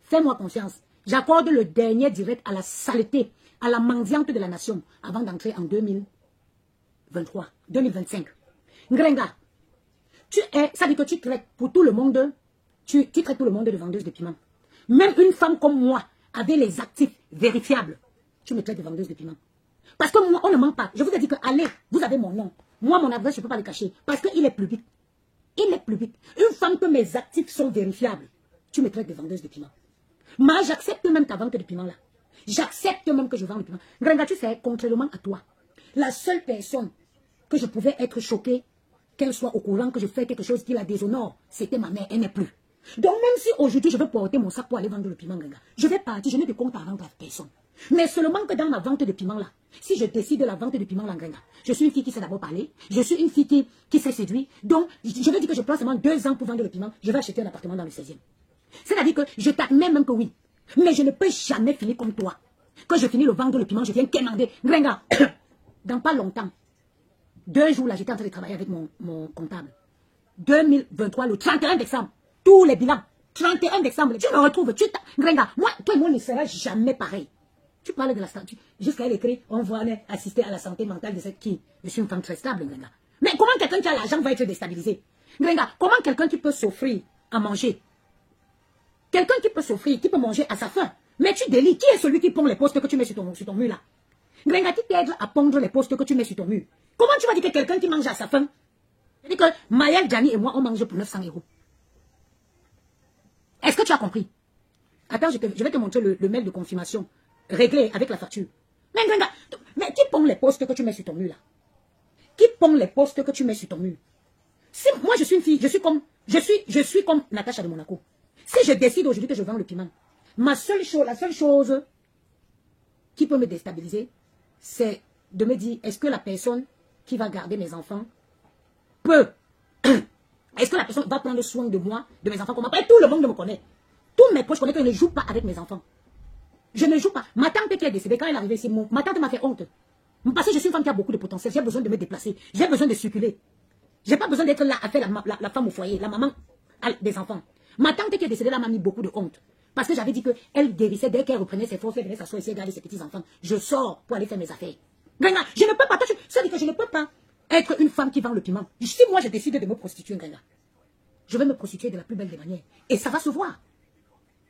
Fais-moi confiance. J'accorde le dernier direct à la saleté, à la mendiante de la nation, avant d'entrer en 2023, 2025. Ngrenga, ça dit que tu traites pour tout le monde, tu traites tout le monde de vendeuse de piment. Même une femme comme moi, avec les actifs vérifiables, tu me traites de vendeuse de piment. Parce que moi, on ne ment pas. Je vous ai dit que, allez, vous avez mon nom. Moi, mon adresse, je ne peux pas le cacher. Parce qu'il est public. Il est public. Une femme que mes actifs sont vérifiables, tu me traites de vendeuse de piment. Moi, j'accepte même ta vente de piment là. J'accepte même que je vends le piment. Grenga, tu sais, contrairement à toi, la seule personne que je pouvais être choquée, qu'elle soit au courant que je fais quelque chose qui la déshonore, c'était ma mère, elle n'est plus. Donc même si aujourd'hui je veux porter mon sac pour aller vendre le piment, Grenga, je vais partir, je n'ai de compte à rendre à personne. Mais seulement que dans ma vente de piment là, si je décide de la vente de piment là, Grenga, je suis une fille qui sait d'abord parler, je suis une fille qui sait séduire, donc je vais dire que je prends seulement 2 ans pour vendre le piment, je vais acheter un appartement dans le 16e. C'est-à-dire que je t'admets même que oui, mais je ne peux jamais finir comme toi. Quand je finis le vendre le piment, je viens quémander. Grenga, dans pas longtemps, 2 jours là, j'étais en train de travailler avec mon comptable. 2023, le 31 décembre, tous les bilans, 31 décembre, tu me retrouves, Grenga, moi, toi et moi ne sera jamais pareil. Tu parles de la santé, jusqu'à elle écrit, on va assister à la santé mentale de cette qui. Je suis une femme très stable, Grenga. Mais comment quelqu'un qui a l'argent va être déstabilisé? Grenga, comment quelqu'un qui peut s'offrir à manger? Quelqu'un qui peut s'offrir, qui peut manger à sa faim. Mais tu délies, qui est celui qui pond les postes que tu mets sur ton mur là? Grenga, qui t'aide à pondre les postes que tu mets sur ton mur? Comment tu vas dire que quelqu'un qui mange à sa faim? C'est-à-dire que Maya, Gianni et moi, on mange pour 900 €. Est-ce que tu as compris? Attends, je vais te montrer le mail de confirmation réglé avec la facture. Mais Grenga, mais qui pond les postes que tu mets sur ton mur là? Qui pond les postes que tu mets sur ton mur? Si moi je suis une fille, je suis comme Natacha de Monaco. Si je décide aujourd'hui que je vends le piment, la seule chose qui peut me déstabiliser, c'est de me dire, est-ce que la personne qui va garder mes enfants peut, est-ce que la personne va prendre soin de moi, de mes enfants comme après tout le monde me connaît. Tous mes proches connaissent que je ne joue pas avec mes enfants. Je ne joue pas. Ma tante qui est décédée, quand elle est arrivée ici, ma tante m'a fait honte. Parce que je suis une femme qui a beaucoup de potentiel, j'ai besoin de me déplacer, j'ai besoin de circuler. Je n'ai pas besoin d'être là à faire la femme au foyer, la maman des enfants. Ma tante qui est décédée là m'a mis beaucoup de honte. Parce que j'avais dit qu'elle guérissait dès qu'elle reprenait ses forces, elle venait s'asseoir ici et garder ses petits-enfants. Je sors pour aller faire mes affaires. Grenga, je ne peux pas, ça dit que je ne peux pas être une femme qui vend le piment. Si moi je décide de me prostituer, Grenga, je vais me prostituer de la plus belle des manières. Et ça va se voir.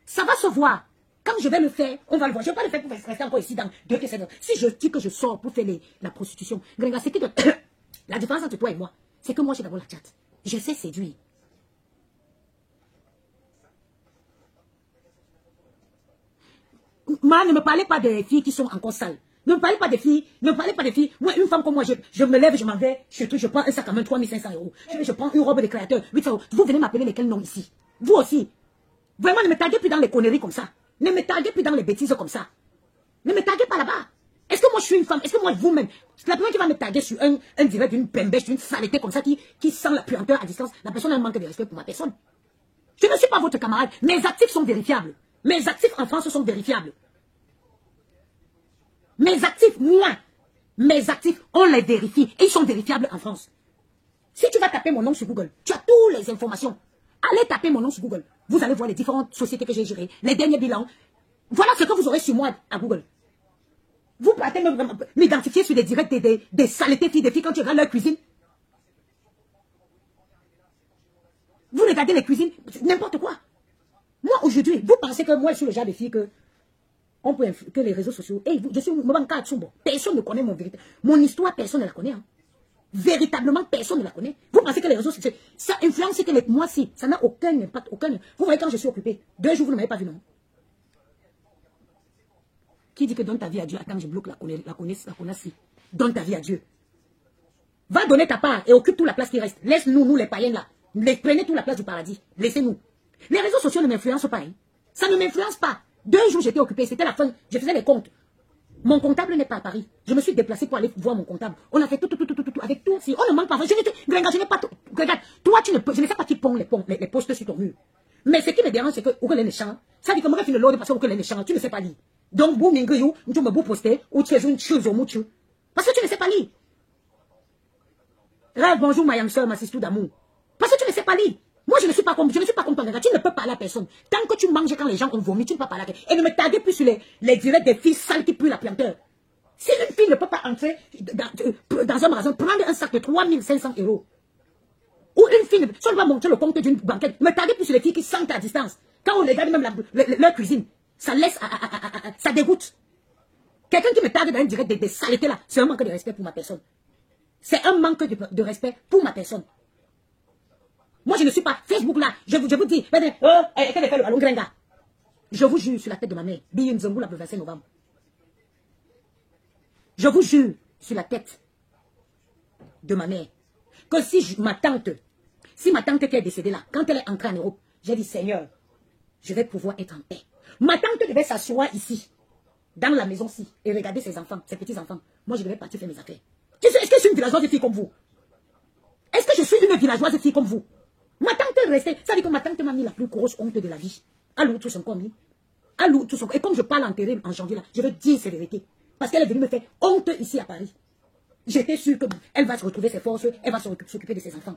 Ça va se voir. Quand je vais le faire, on va le voir. Je ne vais pas le faire pour rester encore ici dans 2 pièces. Si je dis que je sors pour faire la prostitution, Grenga, c'est que la différence entre toi et moi, c'est que moi j'ai d'abord la chatte. Je sais séduire. Moi, ne me parlez pas des filles qui sont encore sales. Ne me parlez pas des filles. Ne me parlez pas des filles. Moi, une femme comme moi, je me lève, je m'en vais. Je prends un sac à main, 3500 €. Je prends une robe de créateur, 800 €. Vous venez m'appeler lesquels noms ici? Vous aussi. Vraiment, ne me taguez plus dans les conneries comme ça. Ne me taguez plus dans les bêtises comme ça. Ne me taguez pas là-bas. Est-ce que moi, je suis une femme? Est-ce que moi, vous-même, la personne qui va me taguer sur un direct d'une pembèche, d'une saleté comme ça, qui sent la puanteur à distance, la personne a un manque de respect pour ma personne. Je ne suis pas votre camarade. Mes actifs sont vérifiables. Mes actifs en France sont vérifiables. Mes actifs, moi, mes actifs, on les vérifie. Et ils sont vérifiables en France. Si tu vas taper mon nom sur Google, tu as toutes les informations. Allez taper mon nom sur Google. Vous allez voir les différentes sociétés que j'ai gérées, les derniers bilans. Voilà ce que vous aurez sur moi à Google. Vous partez m'identifier sur des directs des saletés filles, des filles quand tu regardes leur cuisine. Vous regardez les cuisines, n'importe quoi. Moi, aujourd'hui, vous pensez que moi, je suis le genre de fille que les réseaux sociaux... Hey, je suis personne ne connaît mon vérité. Mon histoire, personne ne la connaît. Hein. Véritablement, personne ne la connaît. Vous pensez que les réseaux sociaux... Ça influence que moi, si. Ça n'a aucun impact, aucun... Vous voyez, quand je suis occupée, 2 jours, vous ne m'avez pas vu, non? Qui dit que donne ta vie à Dieu? Attends, je bloque la connasse. Donne ta vie à Dieu. Va donner ta part et occupe toute la place qui reste. Laisse-nous, nous les païens là. Prenez toute la place du paradis. Laissez-nous. Les réseaux sociaux ne m'influencent pas. Hein. Ça ne m'influence pas. 2 jours, j'étais occupée. C'était la fin. Je faisais les comptes. Mon comptable n'est pas à Paris. Je me suis déplacée pour aller voir mon comptable. On a fait tout avec tout. Si on ne manque pas. Je n'ai pas tout. Regarde, toi, je ne sais pas qui pond les postes sur ton mur. Mais ce qui me dérange, c'est que où les méchants, ça dit que moi, je ne l'autre parce que les méchants, tu ne sais pas lire. Donc, vous m'ingriez, tu me poster, ou tu es une chose au mouchu. Parce que tu ne sais pas lire. Rêve, bonjour, ma soeur, ma sister d'amour. Parce que tu ne sais pas lire. Moi, je ne suis pas comme toi, Grenga. Tu ne peux parler à personne. Tant que tu manges quand les gens ont vomi, tu ne peux pas parler à quelqu'un. Et ne me taguez plus sur les directs des filles sales qui puent la puanteur. Si une fille ne peut pas entrer dans un magasin, prendre un sac de 3500 €. Ou une fille, si on doit montrer le compte d'une banquette, me taguez plus sur les filles qui sentent à distance. Quand on regarde même leur cuisine, ça laisse, ça dégoûte. Quelqu'un qui me tague dans un direct des saletés là, c'est un manque de respect pour ma personne. C'est un manque de respect pour ma personne. Moi, je ne suis pas Facebook là. Je vous dis, qu'elle fait le ballon Grenga. Je vous jure sur la tête de ma mère. Biye Nzongo, le 25 novembre. Je vous jure sur la tête de ma mère que si ma tante qui est décédée là, quand elle est entrée en Europe, j'ai dit, Seigneur, je vais pouvoir être en paix. Ma tante devait s'asseoir ici, dans la maison-ci, et regarder ses enfants, ses petits-enfants. Moi, je devais partir faire mes affaires. Est-ce que je suis une villageoise de fille comme vous? Est-ce que je suis une villageoise de fille comme vous? Ma tante est restée. Ça veut dire que ma tante m'a mis la plus grosse honte de la vie. Allô, tout son commis. Allô, tout son. Et comme je parle en terrain en janvier là, je veux dire ces vérités. Parce qu'elle est venue me faire honte ici à Paris. J'étais sûre qu'elle va se retrouver ses forces, elle va s'occuper de ses enfants.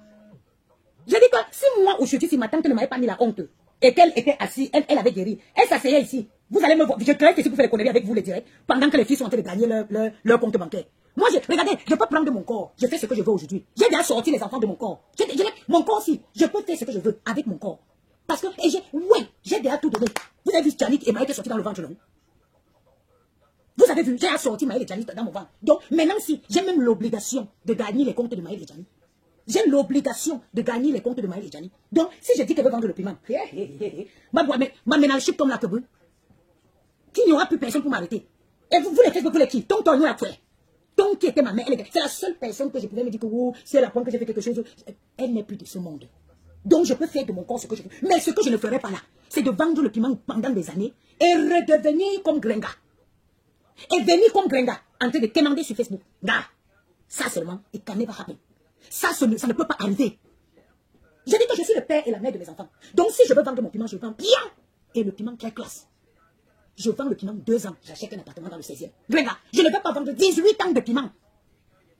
Je dis que si moi aujourd'hui, si ma tante ne m'avait pas mis la honte, et qu'elle était assise, elle avait guéri, elle s'asseyait ici. Vous allez me voir, je crée ici pour faire les conneries avec vous les directs, pendant que les filles sont en train de gagner leur compte bancaire. Moi, regardez, je peux prendre de mon corps, je fais ce que je veux aujourd'hui. J'ai déjà sorti les enfants de mon corps. Mon corps aussi, je peux faire ce que je veux avec mon corps. Parce que, j'ai déjà tout donné. Vous avez vu Janik et Maïk sorti dans le ventre, non? Vous avez vu, j'ai assorti Maïl et Janik dans mon ventre. Donc, maintenant, si j'ai même l'obligation de gagner les comptes de Maïl et Janik. J'ai l'obligation de gagner les comptes de Maïl et Janik. Donc, si je dis qu'elle veut vendre le piment, ma ménage comme la queue, qu'il n'y aura plus personne pour m'arrêter. Et vous les faites, vous les qui? Tonton, nous la fouet. Tonton qui était ma mère, c'est la seule personne que je pouvais me dire que si elle apprend que j'ai fait quelque chose, elle n'est plus de ce monde. Donc, je peux faire de mon corps ce que je veux. Mais ce que je ne ferai pas là, c'est de vendre le piment pendant des années et redevenir comme Grenga. Et venir comme Grenga, en train de commander sur Facebook. Gars, ça seulement, it can never happen. Ça ne peut pas arriver. Je dis que je suis le père et la mère de mes enfants. Donc si je veux vendre mon piment, je vends bien. Et le piment, quelle classe? Je vends le piment 2 ans. J'achète un appartement dans le 16e. Grenga, je ne vais pas vendre 18 ans de piment.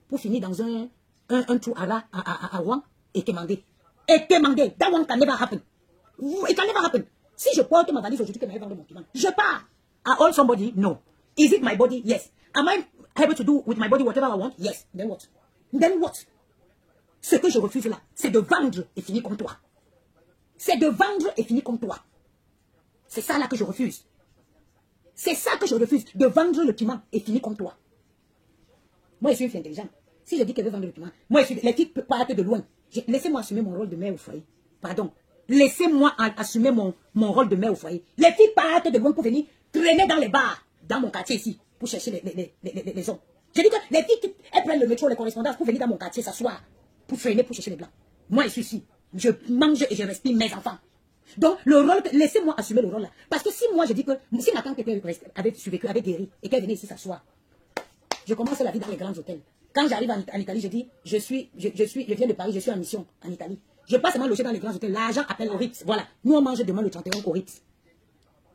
Pour finir dans un trou à Rouen et commander. Et commander. That one can never happen. It can never happen. Si je porte ma valise aujourd'hui que je vais vendre mon piment, je pars. I owe somebody? No. Is it my body? Yes. Am I able to do with my body whatever I want? Yes. Then what? Then what? Ce que je refuse là, c'est de vendre et finir comme toi. C'est de vendre et finir comme toi. C'est ça là que je refuse. C'est ça que je refuse, de vendre le piment et finir comme toi. Moi, je suis une fille intelligente. Si je dis qu'elle veut vendre le piment, moi, les filles partent de loin. Laissez-moi assumer mon rôle de mère au foyer. Pardon. Laissez-moi assumer mon rôle de mère au foyer. Les filles partent de loin pour venir traîner dans les bars, dans mon quartier ici, pour chercher les hommes. Je dis que les filles, elles prennent le métro, les correspondances pour venir dans mon quartier s'asseoir, pour freiner, pour chercher les blancs. Moi, je suis ici. Je mange et je respire mes enfants. Donc, le rôle, laissez-moi assumer le rôle là. Parce que si moi, je dis que, si ma tante avait survécu, avait guéri, et qu'elle venait ici s'asseoir, je commence la vie dans les grands hôtels. Quand j'arrive en Italie, je dis, je viens de Paris, je suis en mission en Italie. Je passe seulement loger dans les grands hôtels. L'argent appelle au Ritz. Voilà. Nous, on mange demain le 31 au Ritz.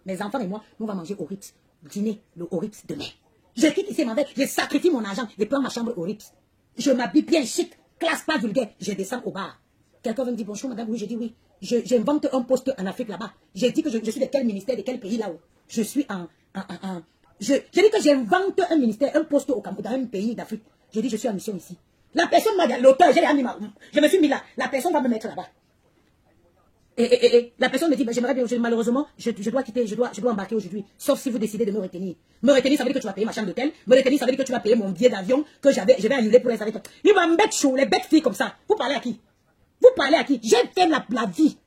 Mes enfants et moi, nous on va manger au Ritz. Dîner au Ritz demain. Je quitte ici, je sacrifie mon argent et prends ma chambre au Ritz. Je m'habille bien chic, classe pas vulgaire. Je descends au bar. Quelqu'un va me dire bonjour madame, oui, je dis oui. J'invente un poste en Afrique là-bas. J'ai dit que je suis de quel ministère, de quel pays là-haut. Je suis je dis que j'invente un ministère, un poste au Cameroun, dans un pays d'Afrique. Je dis je suis en mission ici. La personne m'a dit, l'auteur, je me suis mis là. La personne va me mettre là-bas. Et la personne me dit, j'aimerais bien, malheureusement, je dois quitter, je dois embarquer aujourd'hui. Sauf si vous décidez de me retenir. Me retenir, ça veut dire que tu vas payer ma chambre d'hôtel. Me retenir, ça veut dire que tu vas payer mon billet d'avion que je vais annuler pour les arrêter. Il va me mettre chaud, les bêtes filles comme ça. Vous parlez à qui? Vous parlez à qui? J'ai fait la vie.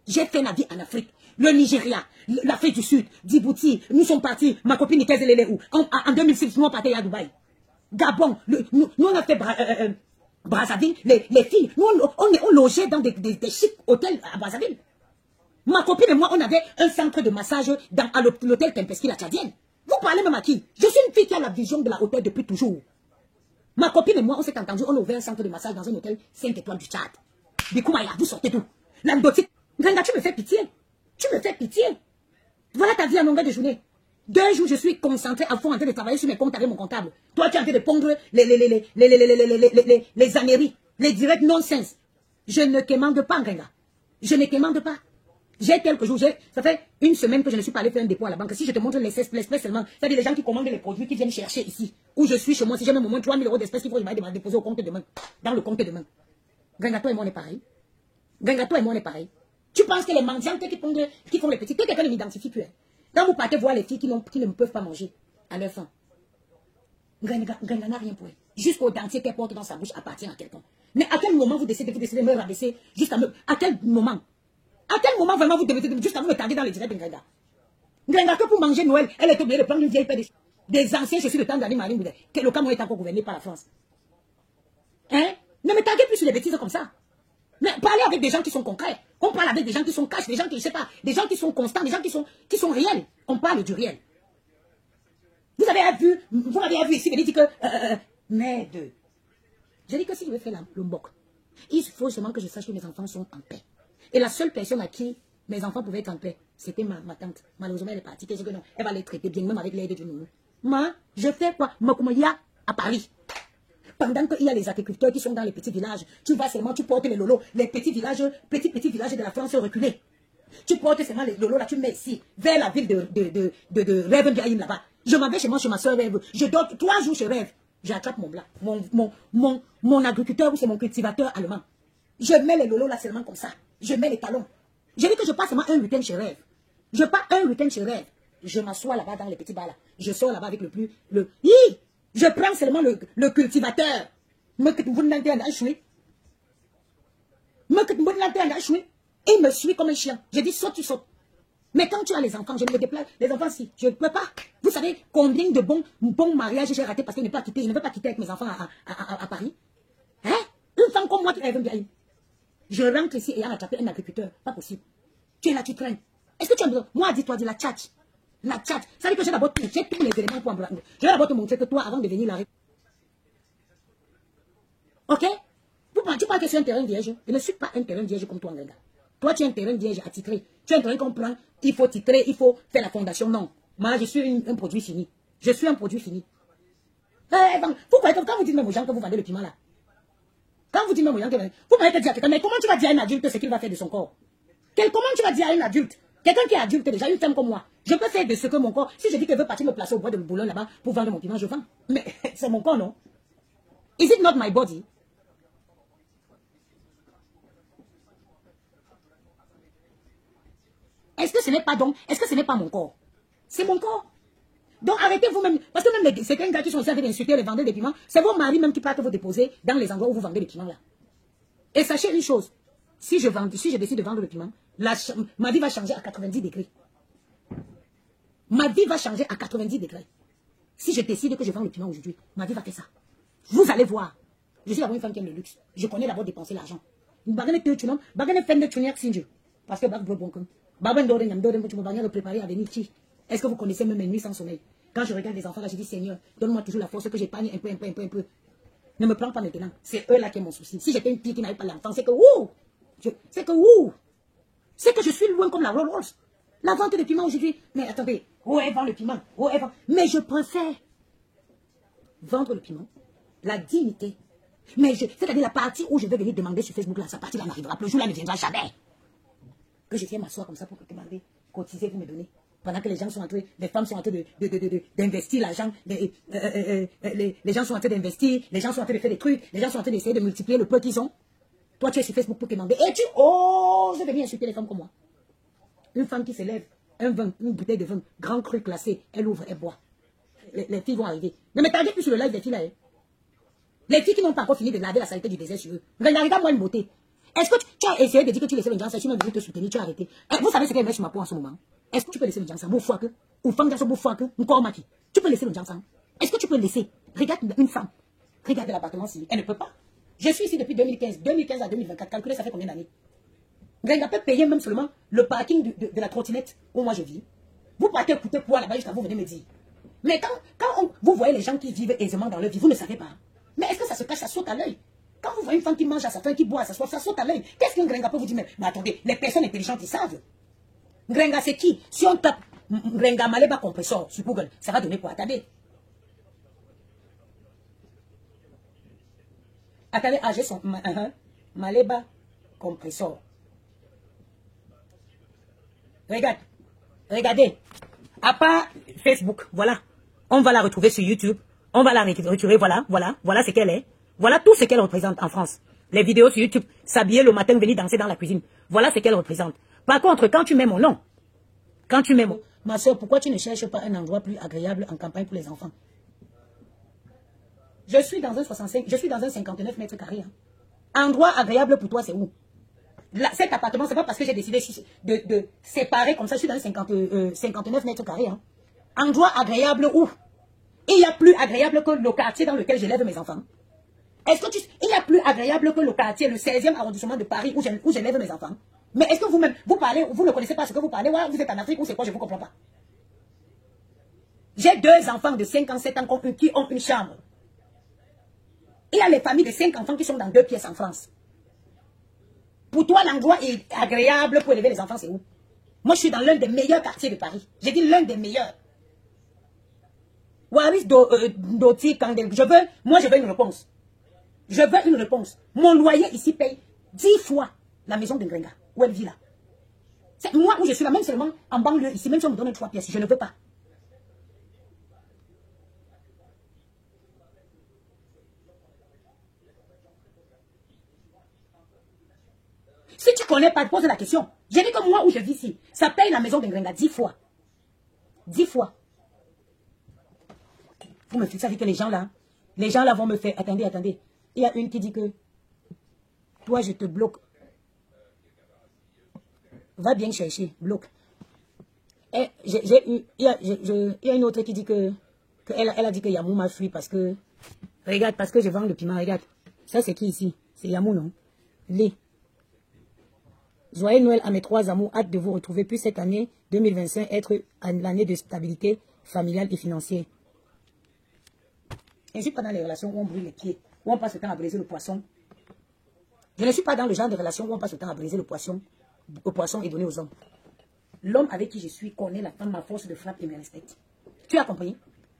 J'ai fait la vie en Afrique. Le Nigeria, l'Afrique du Sud, Djibouti, nous sommes partis, ma copine Nicaise Leleu. En 2006, nous on partait à Dubaï. Gabon, nous on a fait Brazzaville, les filles, nous on logeait dans des chics hôtels à Brazzaville. Ma copine et moi, on avait un centre de massage à l'hôtel Tempeski, la Tchadienne. Vous parlez même à qui? Je suis une fille qui a la vision de la hauteur depuis toujours. Ma copine et moi, on s'est entendu, on a ouvert un centre de massage dans un hôtel 5 étoiles du Tchad. Bikoumaya, vous sortez d'où? L'andotique. Grenga, tu me fais pitié. Tu me fais pitié. Voilà ta vie à longueur de journée. 2 jours, je suis concentré à fond en train de travailler sur mes comptes avec mon comptable. Toi, tu es en train de pondre les âneries, les directs nonsense. Je ne commande pas, Grenga. Je ne te pas. J'ai quelques jours, ça fait une semaine que je ne suis pas allé faire un dépôt à la banque. Si je te montre l'espèce seulement, c'est-à-dire les gens qui commandent les produits, qui viennent chercher ici, où je suis chez moi, si j'ai même au moins 3 000 euros d'espèces qu'il faut déposer au compte demain, dans le compte demain. Gringato et moi on est pareil. Gringato et moi on est pareil. Tu penses que les mendiants qui font les petits, que quelqu'un ne m'identifie plus. Hein. Quand vous partez voir les filles qui ne peuvent pas manger à leur faim, Gringa n'a rien pour elle. Jusqu'au dentier qu'elle porte dans sa bouche appartient à quelqu'un. Mais à quel moment vous décidez de me rabaisser juste à me... À quel moment? À quel moment vraiment vous devez juste à vous me tarder dans les directs de Gringa? Gringa que pour manger Noël, elle est obligée de prendre une vieille paire des anciens, je suis le temps d'Annie Marine, que le Cameroun est encore gouverné par la France. Hein? Ne me taguez plus sur des bêtises comme ça. Mais parlez avec des gens qui sont concrets. On parle avec des gens qui sont cash, des gens qui, je sais pas, des gens qui sont constants, des gens qui sont réels. On parle du réel. Vous m'avez vu ici, vous avez dit que... merde. J'ai dit que si je veux faire le mock, il faut seulement que je sache que mes enfants sont en paix. Et la seule personne à qui mes enfants pouvaient être en paix, c'était ma tante. Malheureusement, elle est partie. Qu'est-ce que non? Elle va les traiter bien, même avec l'aide du nounou. Moi, je fais quoi? Moi, comme il y a à Paris. Pendant qu'il y a les agriculteurs qui sont dans les petits villages, tu vas seulement, tu portes les lolos, les petits villages de la France reculés. Tu portes seulement les lolos, là, tu mets ici, vers la ville de Rêve Ndiaïm là-bas. Je m'en vais chez moi, chez ma soeur Rêve. Je dors 3 jours chez Rêve. J'attrape mon blanc, mon agriculteur ou c'est mon cultivateur allemand. Je mets les lolos là seulement comme ça. Je mets les talons. Je dis que je passe seulement un week-end chez Rêve. Je pars un week-end chez Rêve. Je m'assois là-bas dans les petits bars là. Je sors là-bas avec je prends seulement le cultivateur. Il me suit comme un chien. Je dis saute, tu sautes. Mais quand tu as les enfants, je me déplace. Les enfants, si, je ne peux pas. Vous savez combien de bons mariages j'ai raté parce que je ne veux pas quitter avec mes enfants à Paris. Hein? Une femme comme moi qui rêve bien. Je rentre ici et a attrapé un agriculteur. Pas possible. Tu es là, tu traînes. Est-ce que tu as besoin? Moi, dis-toi, dis la tchatch. La tchatch. Ça veut dire que j'ai d'abord tous les éléments pour embrasser. Je vais d'abord te montrer que toi, avant de venir là. Ok? Tu parles que c'est un terrain vierge. Je ne suis pas un terrain vierge comme toi, Ngrenga. Toi, tu es un terrain vierge attitré. Tu es un terrain qu'on prend, il faut titrer, il faut faire la fondation. Non. Moi, je suis un produit fini. Je suis un produit fini. Vous croyez que quand vous dites même aux gens que vous vendez le piment là, quand vous dites même aux gens que vous m'avez dit à quelqu'un, mais comment tu vas dire à un adulte ce qu'il va faire de son corps? Comment tu vas dire à un adulte? Quelqu'un qui est adulte déjà, une femme comme moi, je peux faire de ce que mon corps, si je dis qu'elle veut partir me placer au bois de Boulogne là-bas pour vendre mon piment, je vends. Mais c'est mon corps, non? Is it not my body? Est-ce que ce n'est pas donc, est-ce que ce n'est pas mon corps? C'est mon corps. Donc arrêtez vous-même, parce que même certains gars qui sont en train d'insulter les vendeurs de piments, c'est vos maris même qui partent vous déposer dans les endroits où vous vendez les piments là. Et sachez une chose, si je décide de vendre le piment, ma vie va changer à 90 degrés. Ma vie va changer à 90 degrés. Si je décide que je vends le piment aujourd'hui, ma vie va faire ça. Vous allez voir. Je suis d'abord une femme qui aime le luxe. Je connais d'abord dépenser l'argent. Parce que est-ce que vous connaissez même mes nuits sans sommeil? Quand je regarde les enfants là, je dis Seigneur, donne-moi toujours la force que j'épargne un peu. Ne me prends pas maintenant. C'est eux là qui ont mon souci. Si j'étais une fille qui n'avait pas l'enfant, c'est que c'est que je suis loin comme la Rolls Royce. La vente de piment aujourd'hui. Mais attendez, elle vend le piment. Elle vend. Mais je préfère vendre le piment, la dignité. Mais c'est-à-dire la partie où je vais venir demander sur Facebook là, sa partie là n'arrivera plus. Le jour là ne viendra jamais. Que je viens m'asseoir comme ça pour demander, cotiser, vous me donnez. Pendant que les gens sont en train, les femmes sont en train d'investir l'argent, les gens sont en train d'investir, les gens sont en train de faire des trucs, les gens sont en train d'essayer de multiplier le peu qu'ils ont. Toi, tu es sur Facebook pour demander. Et tu oses venir insulter les femmes comme moi. Une femme qui se lève, une bouteille de vin, grand cru classé, elle ouvre, elle boit. Les filles vont arriver. Ne me tardez plus sur le live des filles là. Hein. Les filles qui n'ont pas encore fini de laver la saleté du désert sur eux. Regarde-moi une beauté. Est-ce que tu as essayé de dire que tu laissais les gens, si tu m'as voulu te soutenir, tu as arrêté. Vous savez ce qu'elle met sur ma peau en ce moment? Est-ce que tu peux laisser le gens ou femme encore maki? Tu peux laisser le gens. Est-ce que tu peux laisser? Regarde une femme. Regarde l'appartement ici. Elle ne peut pas. Je suis ici depuis 2015. 2015 à 2024. Calculez, ça fait combien d'années? Elle peut payer même seulement le parking de la trottinette où moi je vis. Vous partez écouter quoi là-bas jusqu'à vous venez me dire. Mais quand vous voyez les gens qui vivent aisément dans leur vie, vous ne savez pas. Mais est-ce que ça se cache, ça saute à l'œil? Quand vous voyez une femme qui mange à sa faim, qui boit à sa soif, ça saute à l'œil. Qu'est-ce qu'un Grenga peut vous dire? Mais attendez, les personnes intelligentes, ils savent. Grenga, c'est qui? Si on tape Grenga Maleba compressor sur Google, ça va donner quoi? Attendez. Attendez, j'ai son Maleba compressor. Regarde. Regardez. À part Facebook, voilà. On va la retrouver sur YouTube. On va la retrouver, voilà. Voilà ce qu'elle est. Voilà tout ce qu'elle représente en France. Les vidéos sur YouTube, s'habiller le matin, venir danser dans la cuisine. Voilà ce qu'elle représente. Par contre, quand tu mets mon nom, quand tu mets mon... Ma soeur, pourquoi tu ne cherches pas un endroit plus agréable en campagne pour les enfants? Je suis dans un 65, je suis dans un 59 mètres carrés. Hein. Endroit agréable pour toi, c'est où? Là, cet appartement, c'est pas parce que j'ai décidé de séparer comme ça, je suis dans un 59 mètres carrés. Hein. Endroit agréable où? Il y a plus agréable que le quartier dans lequel j'élève mes enfants. Est-ce que il y a plus agréable que le quartier, le 16e arrondissement de Paris où j'élève mes enfants? Mais est-ce que vous-même, vous parlez, vous ne connaissez pas ce que vous parlez? Ouais, vous êtes en Afrique ou c'est quoi? Je ne vous comprends pas. J'ai 2 enfants de 5 ans, 7 ans qui ont une chambre. Il y a les familles de 5 enfants qui sont dans 2 pièces en France. Pour toi, l'endroit est agréable pour élever les enfants, c'est où? Moi, je suis dans l'un des meilleurs quartiers de Paris. J'ai dit l'un des meilleurs. Waris Doti Kandel. Moi, je veux une réponse. Je veux une réponse. Mon loyer ici paye 10 fois la maison de Ngrenga, où elle vit là. C'est moi où je suis là, même seulement en banlieue ici, même si on me donne 3 pièces, je ne veux pas. Si tu ne connais pas, pose la question. J'ai dit que moi où je vis ici, ça paye la maison de Ngrenga 10 fois. 10 fois. Vous me fixez avec que les gens là vont me faire... Attendez. Il y a une qui dit que toi, je te bloque. Va bien chercher, bloque. Et il y a une autre qui dit que elle a dit que Yamou m'a fui parce que... Regarde, parce que je vends le piment, regarde. Ça, c'est qui ici? C'est Yamou, non? Lé. Joyeux Noël à mes 3 amours. Hâte de vous retrouver. Puis cette année 2025 être l'année de stabilité familiale et financière. Je ne suis pas dans les relations où on brûle les pieds, où on passe le temps à briser le poisson. Je ne suis pas dans le genre de relation où on passe le temps à briser le poisson et donner aux hommes. L'homme avec qui je suis connaît la femme, ma force de frappe et me respecte. Tu as compris?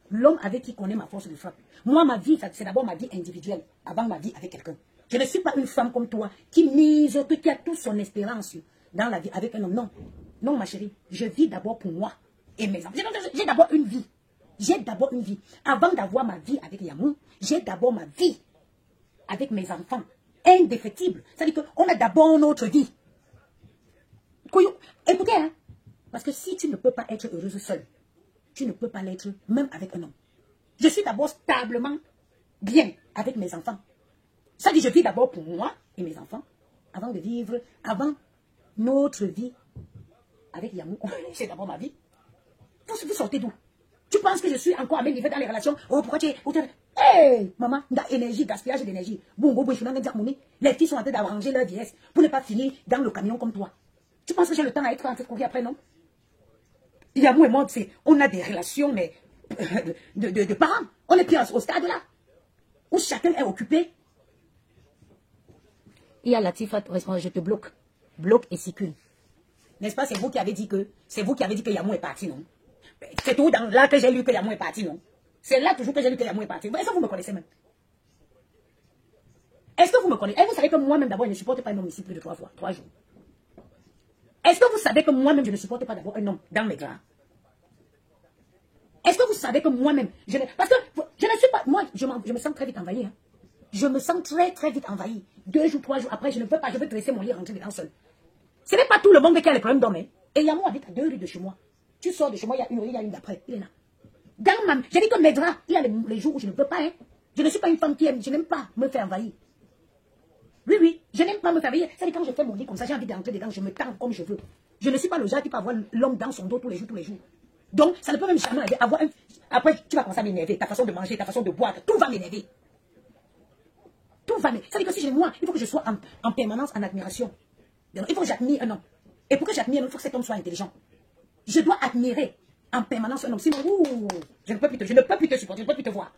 L'homme avec qui connaît ma force de frappe. Moi, ma vie, c'est d'abord ma vie individuelle, avant ma vie avec quelqu'un. Je ne suis pas une femme comme toi qui mise, qui a toute son espérance dans la vie avec un homme. Non, non ma chérie, je vis d'abord pour moi et mes enfants. J'ai d'abord une vie. J'ai d'abord une vie. Avant d'avoir ma vie avec Yamou, j'ai d'abord ma vie avec mes enfants. Indéfectible. C'est-à-dire qu'on a d'abord notre vie. Écoutez, hein, parce que si tu ne peux pas être heureuse seule, tu ne peux pas l'être même avec un homme. Je suis d'abord stablement bien avec mes enfants. Ça dit, je vis d'abord pour moi et mes enfants avant de vivre, avant notre vie avec Yamou. C'est d'abord ma vie. Vous sortez d'où? Tu penses que je suis encore à mes niveaux dans les relations? Oh, pourquoi tu es... Hey, maman, énergie, gaspillage d'énergie. Les filles sont en train d'arranger leur vieillesse pour ne pas finir dans le camion comme toi. Tu penses que j'ai le temps à être en train de courir après, non? Yamou et moi, on a des relations, mais de parents. On est plus au stade là, où chacun est occupé. Il y a Latifa, je te bloque. Bloque et circule. N'est-ce pas, c'est vous qui avez dit que Yamou est parti, non? C'est tout là que j'ai lu que Yamou est parti, non? C'est là toujours que j'ai lu que Yamou est parti. Est-ce que vous me connaissez même? Est-ce que vous me connaissez? Et vous savez que moi-même, d'abord, je ne supporte pas un homme ici plus de 3 jours. Est-ce que vous savez que moi-même, je ne supporte pas d'avoir un homme dans mes draps? Est-ce que vous savez que moi-même, parce que je ne suis pas... Moi, je me sens très vite envahie. Hein. Je me sens très, très vite envahie. 2 jours, 3 jours après, je ne peux pas. Je veux dresser mon lit et rentrer dedans seul. Ce n'est pas tout le monde qui a les problèmes d'homme. Hein. Et Yamou habite à 2 rues de chez moi. Tu sors de chez moi, il y a une rue, il y a une d'après. Il est là. J'ai dit que mes draps, il y a les jours où je ne peux pas. Hein. Je ne suis pas une femme qui aime. Je n'aime pas me faire envahir. Oui, je n'aime pas me faire envahir. C'est quand je fais mon lit comme ça, j'ai envie d'entrer dedans, je me tends comme je veux. Je ne suis pas le genre qui peut avoir l'homme dans son dos tous les jours. Donc, ça ne peut même jamais avoir un... Après, tu vas commencer à m'énerver. Ta façon de manger, ta façon de boire, tout va m'énerver. Tout va m'énerver. C'est-à-dire que si moi, il faut que je sois en permanence en admiration. Il faut que j'admire un homme. Et pour que j'admire un homme, il faut que cet homme soit intelligent. Je dois admirer en permanence un homme. Sinon, je ne peux plus te supporter, je ne peux plus te voir.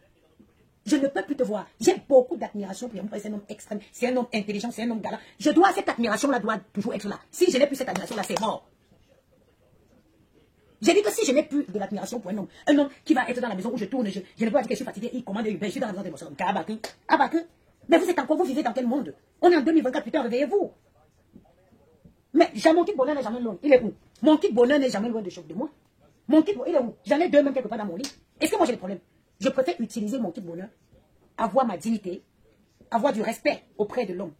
Je ne peux plus te voir. J'ai beaucoup d'admiration pour lui. C'est un homme extrême, c'est un homme intelligent, c'est un homme galant. Cette admiration-là doit toujours être là. Si je n'ai plus cette admiration-là, c'est mort. J'ai dit que si je n'ai plus de l'admiration pour un homme qui va être dans la maison où je tourne, je ne peux pas dire que je suis fatigué, il commande Uber, je suis dans la maison de mon soeur. Mais vous vivez dans quel monde? On est en 2024, putain, réveillez-vous. Mais mon kit bonheur n'est jamais loin. Il est où? Mon kit bonheur n'est jamais loin de moi. Mon kit bonheur, il est où? J'en ai 2 même quelque part dans mon lit. Est-ce que moi j'ai des problèmes? Je préfère utiliser mon kit bonheur, avoir ma dignité, avoir du respect auprès de l'homme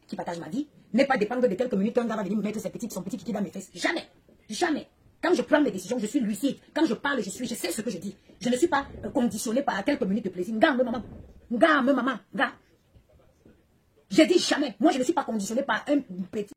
qui partage ma vie, n'est pas dépendre de quelques minutes, un gars va venir me mettre son petit kiki dans mes fesses. Jamais. Jamais. Quand je prends mes décisions, je suis lucide. Quand je parle, je sais ce que je dis. Je ne suis pas conditionné par quelques minutes de plaisir. Gars, maman. Gars, maman. Gars. J'ai dit jamais. Moi, je ne suis pas conditionné par un petit